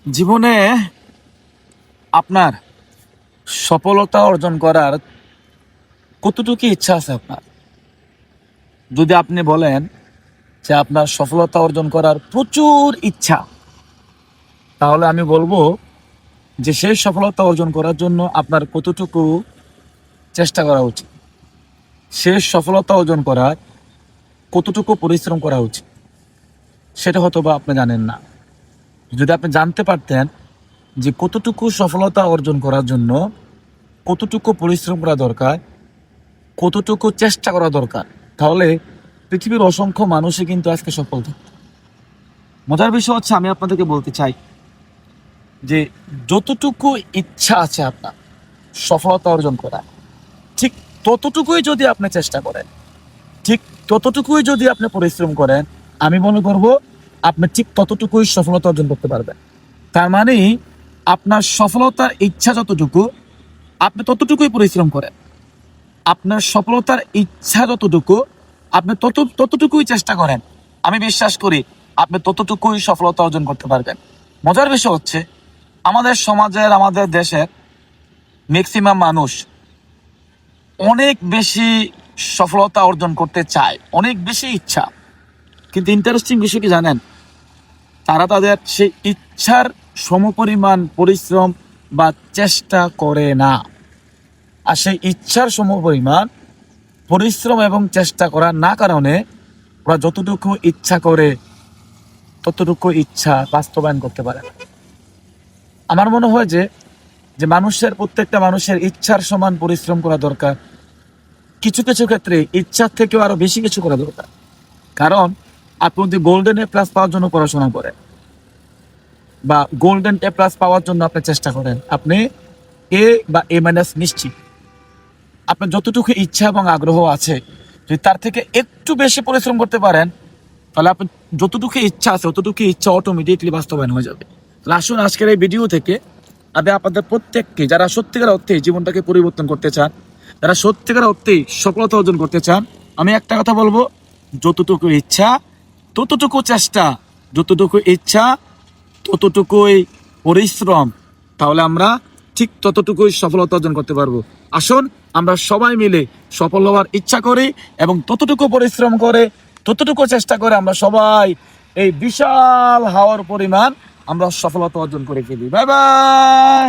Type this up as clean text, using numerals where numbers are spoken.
জীবনে আপনার সফলতা অর্জন করার কতটুকু ইচ্ছা আছে আপনার? যদি আপনি বলেন যে আপনার সফলতা অর্জন করার প্রচুর ইচ্ছা, তাহলে আমি বলবো যে সেই সফলতা অর্জন করার জন্য আপনার কতটুকু চেষ্টা করা উচিত, সেই সফলতা অর্জন করার কতটুকু পরিশ্রম করা উচিত, সেটা হয়তো বা আপনি জানেন না। যদি আপনি জানতে পারতেন যে কতটুকু সফলতা অর্জন করার জন্য কতটুকু পরিশ্রম করা দরকার, কতটুকু চেষ্টা করা দরকার, তাহলে পৃথিবীর অসংখ্য মানুষই কিন্তু আজকে সফল থাকত। মজার বিষয় হচ্ছে, আমি আপনাদেরকে বলতে চাই যে যতটুকু ইচ্ছা আছে আপনার সফলতা অর্জন করা, ঠিক ততটুকুই যদি আপনি চেষ্টা করেন, ঠিক ততটুকুই যদি আপনি পরিশ্রম করেন, আমি মনে করব আপনি ঠিক ততটুকুই সফলতা অর্জন করতে পারবেন। তার মানে আপনার সফলতার ইচ্ছা যতটুকু, আপনি ততটুকুই পরিশ্রম করেন। আপনার সফলতার ইচ্ছা যতটুকু, আপনি ততটুকুই চেষ্টা করেন। আমি বিশ্বাস করি আপনি ততটুকুই সফলতা অর্জন করতে পারবেন। মজার বিষয় হচ্ছে, আমাদের সমাজের, আমাদের দেশের ম্যাক্সিমাম মানুষ অনেক বেশি সফলতা অর্জন করতে চায়, অনেক বেশি ইচ্ছা, কিন্তু ইন্টারেস্টিং বিষয় কি জানেন? তারা তাদের সেই ইচ্ছার সমপরিমাণ পরিশ্রম বা চেষ্টা করে না। আর সেই ইচ্ছার সমপরিমাণ পরিশ্রম এবং চেষ্টা করার না কারণে ওরা যতটুকু ইচ্ছা করে ততটুকু ইচ্ছা বাস্তবায়ন করতে পারে না। আমার মনে হয় যে যে মানুষের, প্রত্যেকটা মানুষের ইচ্ছার সমান পরিশ্রম করা দরকার। কিছু কিছু ক্ষেত্রে ইচ্ছার থেকেও আরো বেশি কিছু করা দরকার। কারণ আপনি যদি গোল্ডেন এ প্লাস পাওয়ার জন্য পড়াশোনা করেন বা গোল্ডেন এ প্লাস পাওয়ার জন্য আপনি চেষ্টা করেন, আপনি এ বা এ মাইনাস নিশ্চিত। আপনার যতটুকু ইচ্ছা এবং আগ্রহ আছে, যদি তার থেকে একটু বেশি পরিশ্রম করতে পারেন, তাহলে আপনি যতটুকু ইচ্ছা আছে ততটুকু ইচ্ছা অটোমেটিকলি বাস্তবায়ন হয়ে যাবে। তাহলে আসুন আজকের এই ভিডিও থেকে আমি আপনাদের প্রত্যেককে, যারা সত্যিকার অর্থে জীবনটাকে পরিবর্তন করতে চান, যারা সত্যিকার অর্থে সফলতা অর্জন করতে চান, আমি একটা কথা বলবো: যতটুকু ইচ্ছা ততটুকু চেষ্টা, যতটুকু ইচ্ছা ততটুকুই পরিশ্রম, তাহলে আমরা ঠিক ততটুকুই সফলতা অর্জন করতে পারবো। আসুন আমরা সবাই মিলে সফল হওয়ার ইচ্ছা করি এবং ততটুকু পরিশ্রম করে, ততটুকু চেষ্টা করে আমরা সবাই এই বিশাল হাওয়ার পরিমাণ আমরা সফলতা অর্জন করে ফেলি। Bye bye.